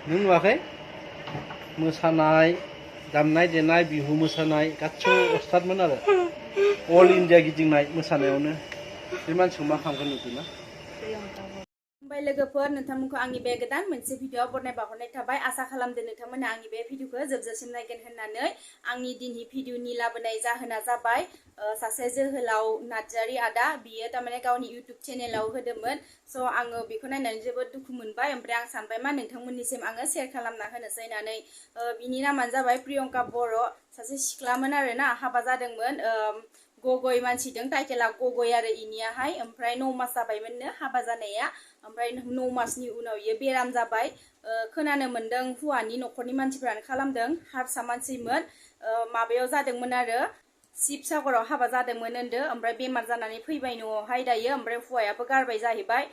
नों नुवाखै मोसानाय दामनाय देनाय बिहु मोसानाय गासिबो अस्तादमोन आरो अल इन्डिया गिदिंनाय मोसानायावनो बे मानसिखौ मा खालामगोन नुदोंना खुलुमबाय लोगोफोर नोंथांमोनखौ आंनि बे गोदान मोनसे भिडिअआव बरनाय बावहरनाय थाबाय आसा खालामदों नोंथांमोना आंनि बे भिडिअखौ जोबजासिम नायगोन होननानै आंनि दिननि भिडिअनि लाबोनाय जाहोना जाबाय सासे जोहोलाव नार्जारी आदा बियो थारमाने गावनि इउटुब चेनेलाव होदोंमोन स' आङो बेखौ नायनानै जोबोद दुखु मोनबाय ओमफ्राय आं सानबाय मा नोंथांमोननिसिम आङो शेयार खालामना होनोसै होननानै बिनि नामानो जाबाय प्रियंका बर' सासे सिख्लामोन आरोना हाबा जादोंमोन गगय मानसिदों टाइटेला गगय आरो इनियाहाय ओमफ्राय 9 मास जाबायमोननो हाबा जानाया ओमफ्राय 9 मासनि उनाव इयो बेराम जाबाय खोनानो मोनदों हौवानि न'खरनि मानसिफोरानो खालामदों हारसा मानसिमोन माबायाव जादोंमोन आरो शिबसागराव हाबा जादोंमोन होनदो ओमफ्राय बेमार जानानै फैबाय न'आवहाय दायो ओमफ्राय हौवायाबो गारबाय जाहैबाय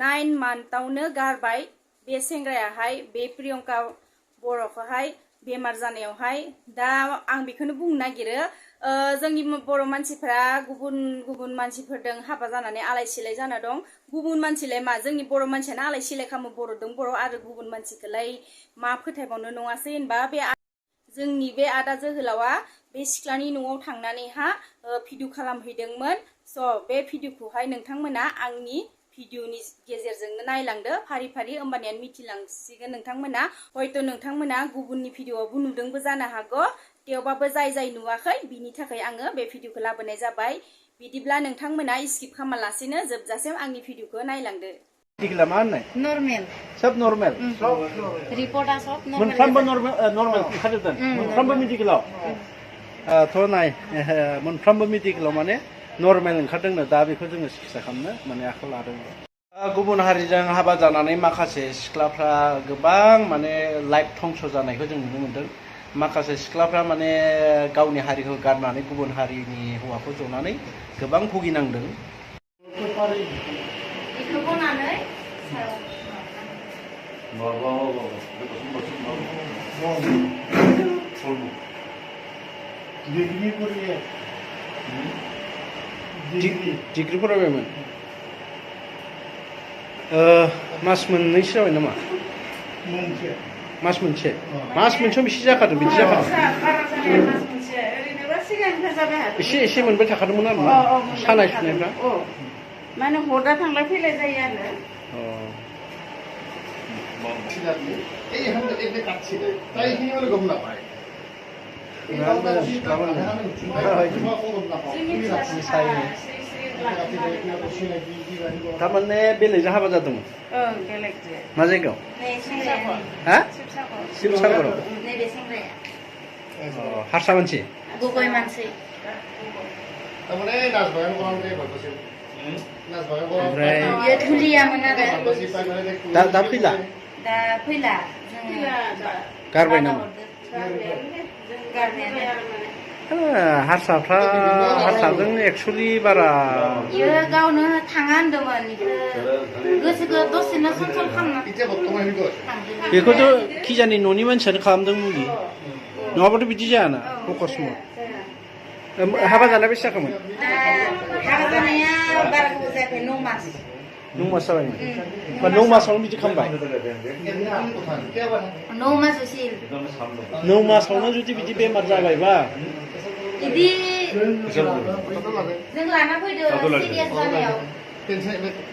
9 मान्थआवनो गारबाय बे सेंग्रायाहाय बे प्रियंका बर'खौहाय बेमार जानायावहाय दा आं बेखौनो बुंनो नागिरो जोंनि बर' मानसिफोरा गुबुन गुबुन मानसिफोरजों हाबा जानानै आलाय सिलाय जाना दं गुबुन मानसिलाय मा जोंनि बर' मानसियानो आलाय सिलाय खालामो बर'दों बर' आरो गुबुन मानसिखौलाय मा फोथायबावनो नङासै होनबा बे जोंनि बे आदा जोहोलावा बे सिख्लानि न'आव थांनानैहा भिडिअ खालामहैदोंमोन स' बे भिडिअखौहाय नोंथांमोना आंनि भिडिअनि गेजेरजोंनो नायलांदो फारि फारि होमबानियानो मिथिलांसिगोन नोंथांमोना हयथ' नोंथांमोना गुबुननि भिडिअआवबो नुदोंबो जानो हागौ थेवबाबो जाय नुवाखै बिनि थाखाय आङो बे भिडिअखौ लाबोनाय जाबाय बिदिब्ला नोंथांमोना स्किप खालामालासेनो जोबजासिम आंनि भिडिअखौ नायलांदो मेडिकेला मा होननाय नर्मेल सब नर्मेल रिपर्टा सब मोनफ्रोमबो नर्मेल ओंखारजोबदों मोनफ्रोमबो मेडिकेलाव थ' नाय मोनफ्रोमबो मेडिकेलाव माने नर्मेल ओंखारदोंनो दा बेखौ जोङो सिकित्सा खालामनो माने आखायाव लादों गुबुन हारिजों हाबा जानानै माखासे सिख्लाफ्रा गोबां माने लाइफ धंस जानायखौ जों नुनो मोनदों माखासे सिख्लाफ्रा माने गावनि हारिखौ गारनानै गुबुन हारिनि हौवाखौ जनानै गोबां भुगिनांदों डिग्री फरायबायमोन मास मोननैसो जाबाय नामा मास मोनसेयाव बेसे जाखादों बिदि जाखादों एसे मोनबाय थाखादोंमोन आरो सानाय सुनायफ्रा माने हरदा थांलाय फैलाय जायो थारमाने बेलेगजों हाबा जादोंमोन मा जायगायाव शिबसागराव हारसा मानसि गगय मानसि ओमफ्राय धुलियामोन आरो दा फैला गारबाय नामा हारसाजों एक्सुलि बारा इयो गावनो थाङा होनदोंमोन गोसोखौ दसेनो सनसल खालामना बेखौथ' खिजानि न'नि मानसियानो खालामदों मुलि नङाबाथ' बिदि जायाना अकस्मात हाबा जानाया बेसे जाखोमोन हाबा जानाया बारा गोबाव जायाखै 9 मास 9 मास जाबायमोन 9 मासावनो बिदि खालामबाय 9 माससिम 9 मासावनो जुदि बिदि बेमार जाबायबा बिदि जों लाना फैदो सिरियास जानायाव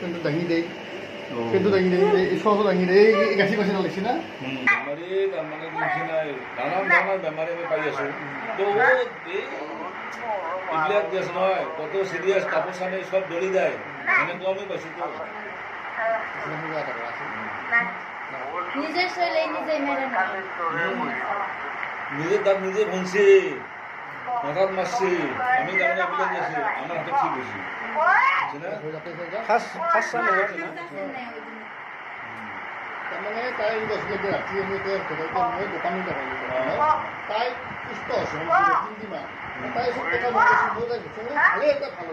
কিন্তু দাঁড়িয়ে সহজ দাঁড়িয়ে গাছি গাছি লাগছে না বেমাৰী তাৰমানে দিনখিনাই নানান বেমাৰী আমি পাই আছোঁ তো এইবিলাক গেছ নহয় কত চিৰিয়াছ কাপোৰ চানি চব দলি যায় এনেকুৱা আমি পাইছোঁ তো নিজে চলে নিজে মেরে না নিজে তাক নিজে ভনছে হঠাৎ মারছে আমি তাৰমানে এইবিলাক গেছে আমাৰ হাতত ঠিক হৈছে ফাৰ্ষ্ট মানে তাই গছলৈকে ৰাতি আমি মই দোকানত যাব তাই সুস্থ আছে তাই সব কথা বলছি ভালো একটা ভালো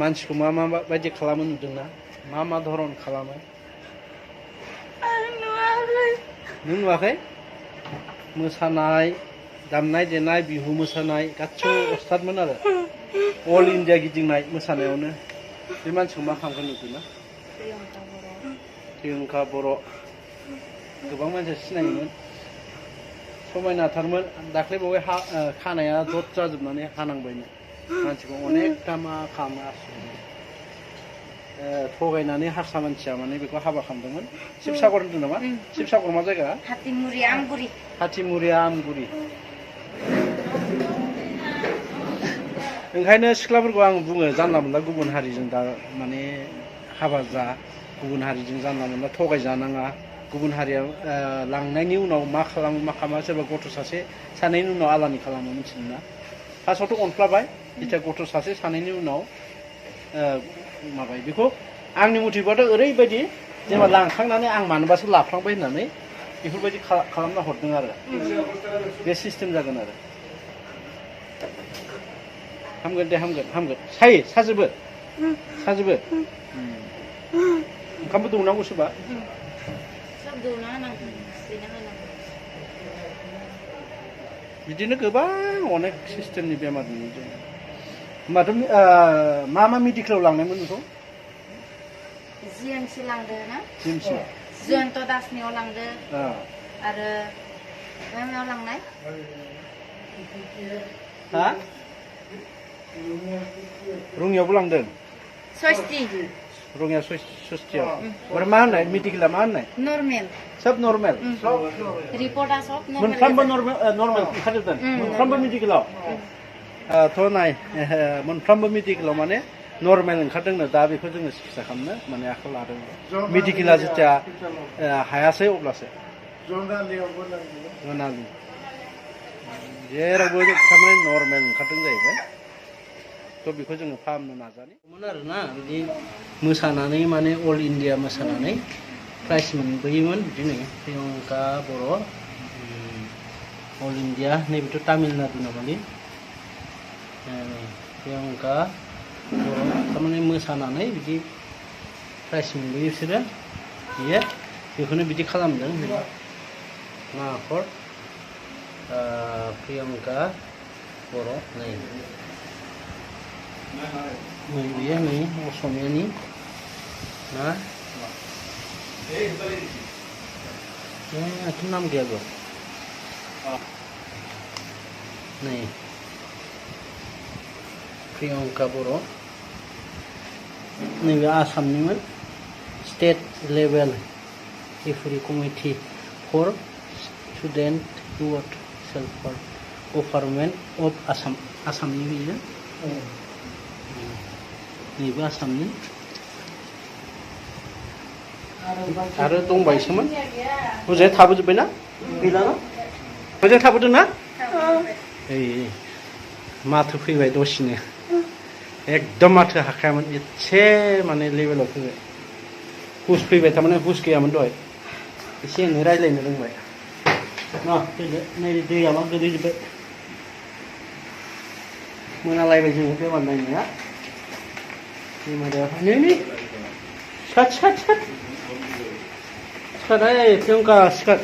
मानसिखौ मा बायदि खालामो नुदोंना मा धरन खालामो नों नुवाखै मोसानाय दामनाय देनाय बिहु मोसानाय गासिबो अस्तादमोन आरो अल इन्डिया गिदिंनाय मोसानायावनो बे मानसिखौ मा खालामगोन नुदोंना प्रियंका बर' गोबां मानसि सिनायोमोन समायनाथारमोन दाख्लै बावै खानाया दद जाजोबनानै हानांबायनो मानसिखौ अनेकथा मा खालामो आसुरि थगायनानै हारसा मानसिया माने बेखौ हाबा खालामदोंमोन शिबसागर होनदों नामा शिबसागर मा जायगा हाथिमुरिया आमगुरि ओंखायनो सिख्लाफोरखौ आं बुङो जानला मोनला गुबुन हारिजों दा माने हाबा जा गुबुन हारिजों जानला मोनला थगायजानाङा गुबुन हारिया लांनायनि उनाव मा खालामो मा खालामा सोरबा गथ' सासे सानैनि उनाव आलानि खालामो मिथिदोंना फार्स्टआवथ' अनफ्लाबाय जेथिया गथ' सासे सानैनि उनाव माबायो बेखौ आंनि मथेबाथ' ओरैबायदि जेनेबा लांखांनानै आं मानोबासो लाफ्लांबाय होननानै बेफोरबायदि खालामना हरदों आरो बे सिस्टेम जागोन आरो हामगोन दे हामगोन सायो साजोबो ओंखामबो दौनांगौ सोरबा बिदिनो गोबां अनेक सिस्टेमनि बेमार नुयो जों होमबाथ' मा मेडिकेलाव लांनायमोन बेखौ जिएमसि लांदो ना जिएमसि जयन्त दासनियाव लांदो आरो मायाव लांनाय हा रङियावबो लांदों सस्ति रङिया सस्तियाव ओमफ्राय मा होननाय मेडिकेला मा होननाय नर्मेल सब नर्मेल रिपर्टआ सब मोनफ्रोमबो नर्मेल ओंखारजोबदों मोनफ्रोमबो मेडिकेलाव थ' नाय मोनफ्रोमबो मेडिकेलाव माने नर्मेल ओंखारदोंनो दा बेखौ जोङो सिकित्सा खालामनो माने आखायाव लादों मेडिकेला जेथिया हायासै अब्लासो जनालि जेरावबो थारमाने नर्मेल ओंखारदों जाहैबाय थ' बेखौ जोङो फाहामनो नाजानायमोन आरोना बिदि मोसानानै माने अल इण्डिया मोसानानै प्राइज मोनबोयोमोन बिदिनो प्रियंका बर' अल इण्डिया नैबेथ' तामिलनाडु नामानि प्रियंका बर' थारमाने मोसानानै बिदि प्राइज मोनबोयो बिसोरो बेखौनो बिदि खालामदों माखर प्रियंका बर' नै बेयो नै असमियानि ना आंथ' नाम गैया बेयाव नै प्रियंका बर' नैबे आसामनिमोन state level referee committee for student youth self government of आसामनि बेयो नैबे आसामनि आरो दंबायसोमोन हजों थाबोजोब्बायना गैलाना हजों थाबोदों ना माथो फैबाय दसेनो एकदम माथो हाखायामोन एसे माने लेभेलाव फैबाय हुस फैबाय थारमाने हुस गैयामोन दहाय एसे एनै रायज्लायनो रोंबाय फैदो नै दैया मा गोलैजोब्बाय मोनालायबाय जोङो बेमार नायनाया बेमारिया नै सिखाद प्रियंका सिखाद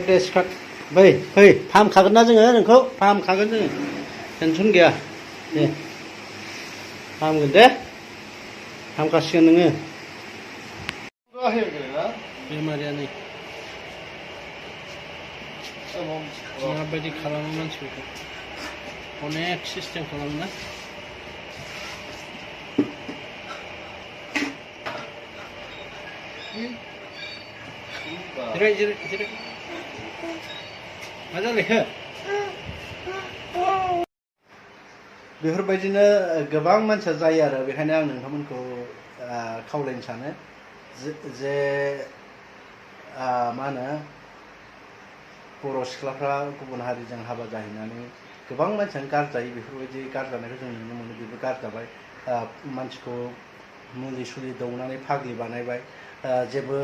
दे सिखाद फै फाहामखागोन ना जोङो नोंखौ फाहामखागोन जोङो टेनसन गैया दे फाहामगोन दे फाहामखासिगोन नोङो बेमारिया नै माबायदि खालामो मानसिफोरखौ अनेक सिस्टेम खालामो ना जिराय मा जालायखो बेफोरबायदिनो गोबां मानसिया जायो आरो बेखायनो आं नोंथांमोनखौ खावलायनो सानो जे मा होनो बर' सिख्लाफ्रा गुबुन हारिजों हाबा जाहैनानै गोबां मानसियानो गारजायो बेफोरबायदि गारजानायखौ जों नुनो मोनो बेबो गारजाबाय मानसिखौ मुलि सुलि दौनानै फाग्लि बानायबाय जेबो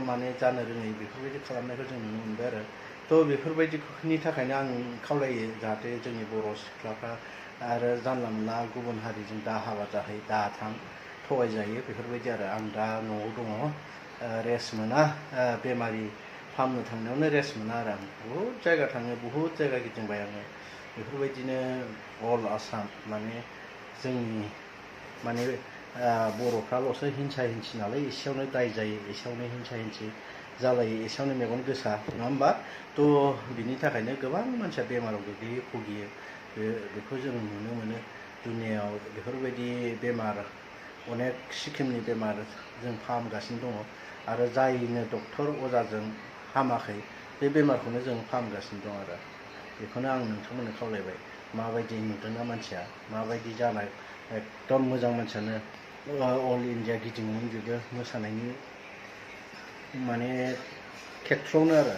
माने जानो रोङै बेफोरबायदि खालामनायखौ जों नुनो मोनबाय आरो थ' बेफोरबायदिनि थाखायनो आं खावलायो जाहाथे जोंनि बर' सिख्लाफ्रा आरो जानला मोनला गुबुन हारिजों दा हाबा जाहै दा थां थगायजायो बेफोरबायदि आरो आं दा न'आव दङ रेस्ट मोना बेमारि फाहामनो थांनायावनो रेस्ट मोना आरो आं बहुद जायगा थाङो बहुद जायगा गिदिंबाय आङो बेफोरबायदिनो अल आसाम माने जोंनि माने बर'फ्राल'सो हिंसा हिंसि नालाय एसेयावनो दाय जायो एसेयावनो हिंसा हिंसि जालायो एसेयावनो मेगन गोसा नङा होमबा थ' बिनि थाखायनो गोबां मानसिया बेमाराव गोग्लैयो भुगियो बेखौ जों नुनो मोनो दुनियायाव बेफोरबायदि बेमार अनेक सिक्किमनि बेमार जों फाहामगासिनो दङ आरो जायनो डक्टर अजाजों हामाखै बे बेमारखौनो जों फाहामगासिनो दं आरो बेखौनो आं नोंथांमोननो खावलायबाय माबायदि नुदोंना मानसिया माबायदि जानाय एकदम मोजां मानसियानो अल इन्डिया गिदिङोमोन बेबो मोसानायनि माने खेथ्रआवनो आरो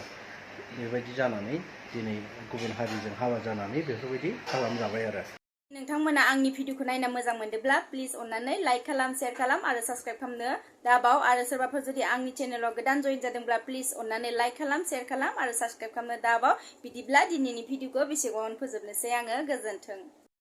बेबायदि जानानै दिनै गुबुन हारिजों हाबा जानानै बेफोरबायदि खालामजाबाय आरो नोंथांमोना आंनि भिडिअखौ नायना मोजां मोनदोंब्ला प्लिज अननानै लाइक खालाम शेयार खालाम आरो साबस्क्राइब खालामनो दाबाव आरो सोरबाफोर जुदि आंनि चेनेलाव गोदान जइन जादोंब्ला प्लिज अननानै लाइक खालाम शेयार खालाम आरो साबस्क्राइब खालामनो दाबाव बिदिब्ला दिनैनि भिडिअखौ बेसेबां फोजोबनोसै आङो गोजोन्थों।